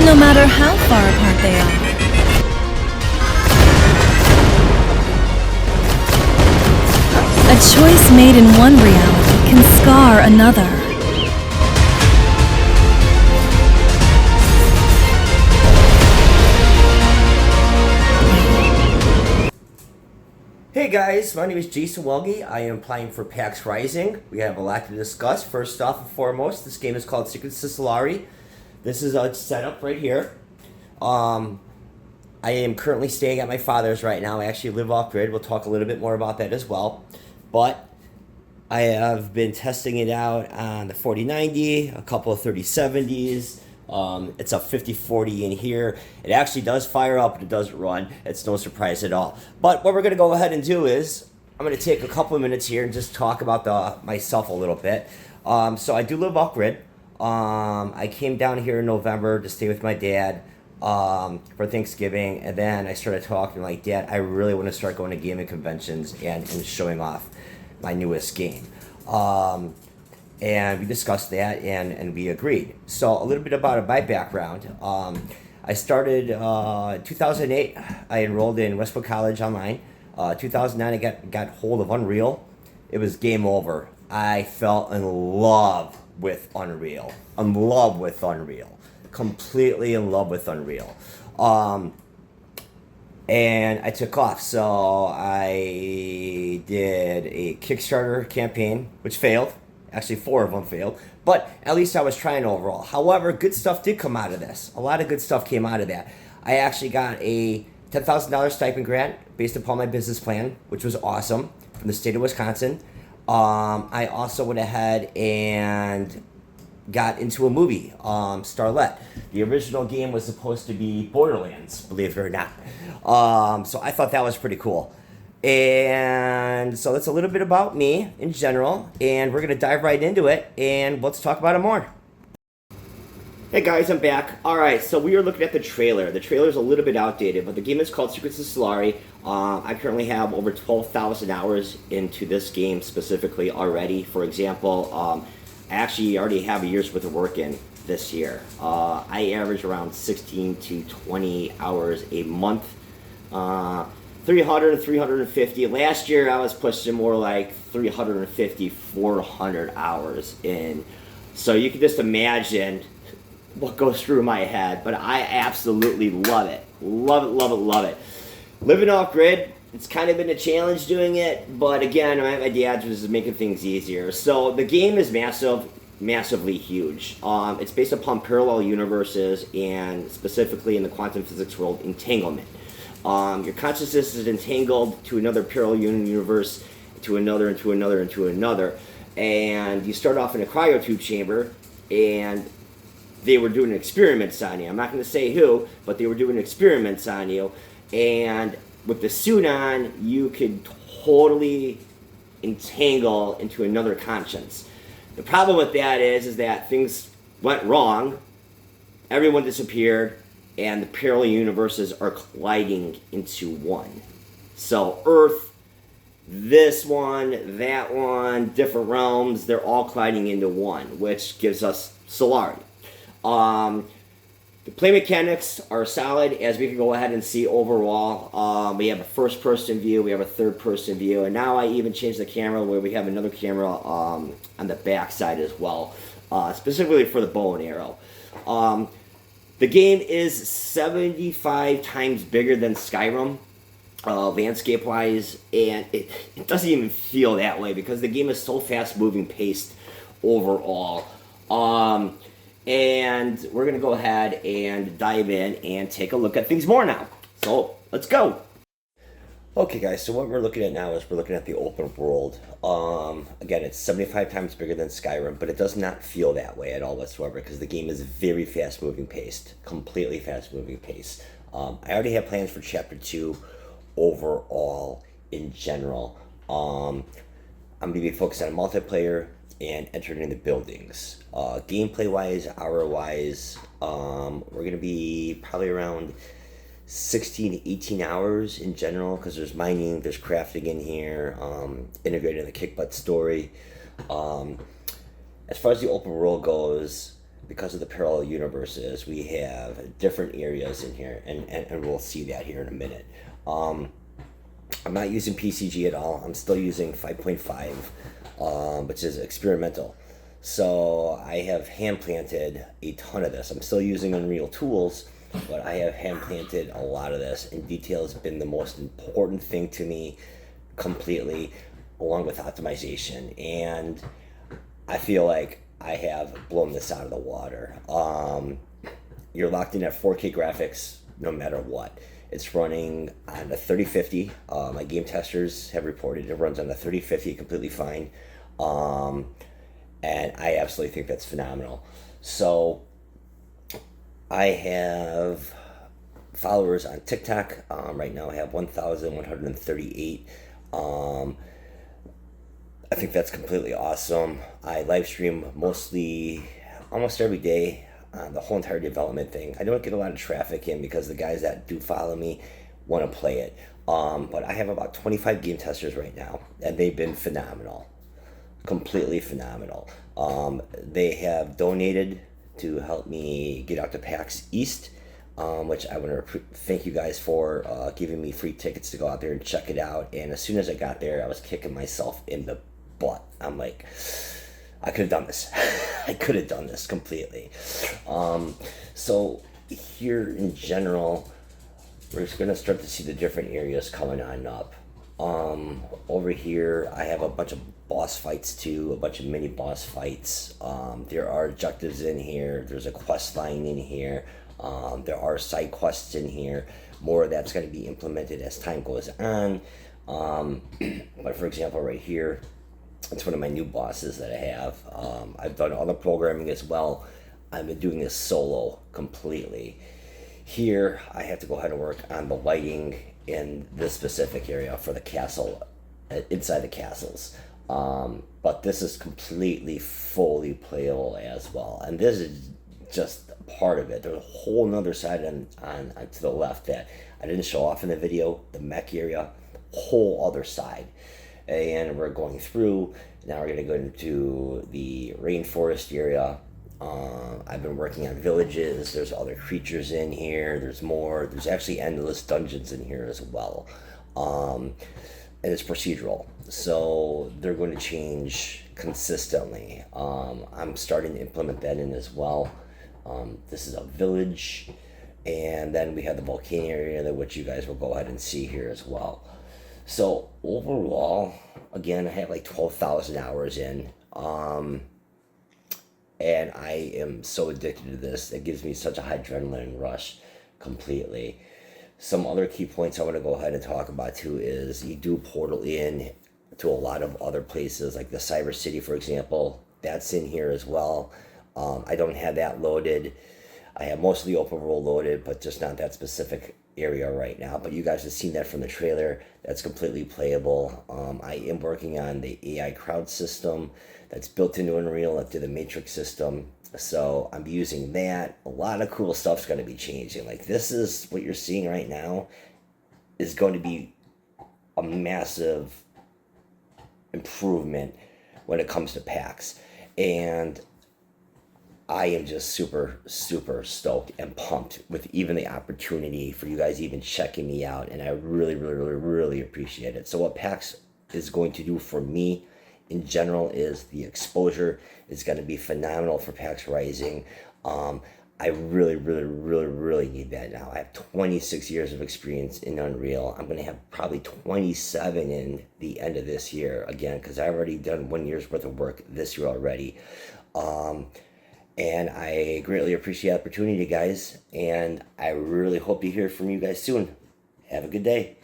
no matter how far apart they are. A choice made in one reality can scar another. Hey guys, my name is Jason Welge. I am playing for Pax Rising. We have a lot to discuss. First off and foremost, this game is called Secrets to Solari. This is a setup right here. I am currently staying at my father's right now. I actually live off-grid. We'll talk a little bit more about that as well. But I have been testing it out on the 4090, a couple of 3070s. It's a 5040 in here. It actually does fire up, but it doesn't run. It's no surprise at all. But what we're going to go ahead and do is, I'm going to take a couple of minutes here and just talk about myself a little bit. So I do live off-grid. I came down here in November to stay with my dad for Thanksgiving, and then I started talking like, Dad, I really want to start going to gaming conventions and showing off my newest game. And we discussed that, and we agreed. So a little bit about my background. I started 2008. I enrolled in Westwood College online. 2009, I got hold of Unreal. It was game over. I fell in love with Unreal. Completely in love with Unreal. And I took off. So I did a Kickstarter campaign, which failed. Actually, 4 of them failed. But at least I was trying overall. However, good stuff did come out of this. A lot of good stuff came out of that. I actually got a $10,000 stipend grant based upon my business plan, which was awesome, from the state of Wisconsin. I also went ahead and got into a movie, Starlet. The original game was supposed to be Borderlands, believe it or not. So I thought that was pretty cool. And so that's a little bit about me in general, and we're going to dive right into it, and let's talk about it more. Hey guys, I'm back. Alright, so we are looking at the trailer. The trailer is a little bit outdated, but the game is called Secrets of Solari. I currently have over 12,000 hours into this game specifically already. For example, I actually already have a year's worth of work in this year. I average around 16 to 20 hours a month. 300 and 350. Last year I was pushing more like 350, 400 hours in. So you can just imagine what goes through my head, but I absolutely love it. Love it. Living off grid, it's kind of been a challenge doing it, but again, I'm at my dad's, which is making things easier. So the game is massively huge. It's based upon parallel universes, and specifically in the quantum physics world, entanglement. Your consciousness is entangled to another parallel universe, to another, and to another, and to another. And you start off in a cryotube chamber, and they were doing experiments on you. I'm not going to say who, but they were doing experiments on you. And with the suit on, you could totally entangle into another conscience. The problem with that is that things went wrong, everyone disappeared, and the parallel universes are colliding into one. So Earth, this one, that one, different realms, they're all colliding into one, which gives us Solari. The play mechanics are solid, as we can go ahead and see overall. We have a first-person view, we have a third-person view, and now I even changed the camera where we have another camera on the back side as well, specifically for the bow and arrow. The game is 75 times bigger than Skyrim, landscape-wise, and it doesn't even feel that way because the game is so fast-moving paced overall. And we're going to go ahead and dive in and take a look at things more now. So, let's go! Okay guys, so what we're looking at now is we're looking at the open world. Again, it's 75 times bigger than Skyrim, but it does not feel that way at all whatsoever because the game is very fast-moving paced, completely fast-moving paced. I already have plans for Chapter 2 overall in general. I'm going to be focused on multiplayer and entering the buildings. Gameplay-wise, hour-wise, we're going to be probably around 16 to 18 hours in general because there's mining, there's crafting in here, integrated in the kick butt story. As far as the open world goes, because of the parallel universes, we have different areas in here, and we'll see that here in a minute. I'm not using PCG at all. I'm still using 5.5, which is experimental. So I have hand planted a ton of this. I'm still using Unreal tools, but I have hand planted a lot of this, and detail has been the most important thing to me completely, along with optimization. And I feel like I have blown this out of the water. You're locked in at 4K graphics no matter what. It's running on a 3050. My game testers have reported it runs on a 3050 completely fine. And I absolutely think that's phenomenal. So I have followers on TikTok. Right now I have 1,138. I think that's completely awesome. I live stream almost every day, the whole entire development thing. I don't get a lot of traffic in because the guys that do follow me want to play it. But I have about 25 game testers right now, and they've been phenomenal. Completely phenomenal. They have donated to help me get out to PAX East, which I want to thank you guys for giving me free tickets to go out there and check it out. And as soon as I got there, I was kicking myself in the butt. I'm like, I could have done this. I could have done this completely. So here in general, we're just going to start to see the different areas coming on up. Over here, I have a bunch of boss fights too, a bunch of mini boss fights. There are objectives in here. There's a quest line in here. There are side quests in here. More of that's going to be implemented as time goes on. But for example, right here, it's one of my new bosses that I have. I've done all the programming as well. I've been doing this solo completely. Here, I have to go ahead and work on the lighting in this specific area for the castle, inside the castles. But this is completely fully playable as well. And this is just part of it. There's a whole nother side on to the left that I didn't show off in the video, the mech area, whole other side. And we're going through, now we're going to go into the rainforest area. I've been working on villages. There's other creatures in here. There's actually endless dungeons in here as well. And it's procedural, so they're going to change consistently. I'm starting to implement that in as well. This is a village, and then we have the volcano area, which you guys will go ahead and see here as well. So overall, again, I have like 12,000 hours in, and I am so addicted to this. It gives me such a high adrenaline rush completely. Some other key points I want to go ahead and talk about too is you do portal in to a lot of other places, like the Cyber City, for example. That's in here as well. I don't have that loaded. I have most of the open world loaded, but just not that specific area right now. But you guys have seen that from the trailer. That's completely playable. I am working on the AI crowd system that's built into Unreal up to the Matrix system. So I'm using that. A lot of cool stuff's going to be changing. Like, this is what you're seeing right now is going to be a massive improvement when it comes to PAX. And I am just super, super stoked and pumped with even the opportunity for you guys even checking me out. And I really, really, really, really appreciate it. So what PAX is going to do for me in general is the exposure is going to be phenomenal for Pax Rising. I really, really, really, really need that now. I have 26 years of experience in Unreal. I'm going to have probably 27 in the end of this year again, because I've already done 1 year's worth of work this year already. And I greatly appreciate the opportunity, guys. And I really hope to hear from you guys soon. Have a good day.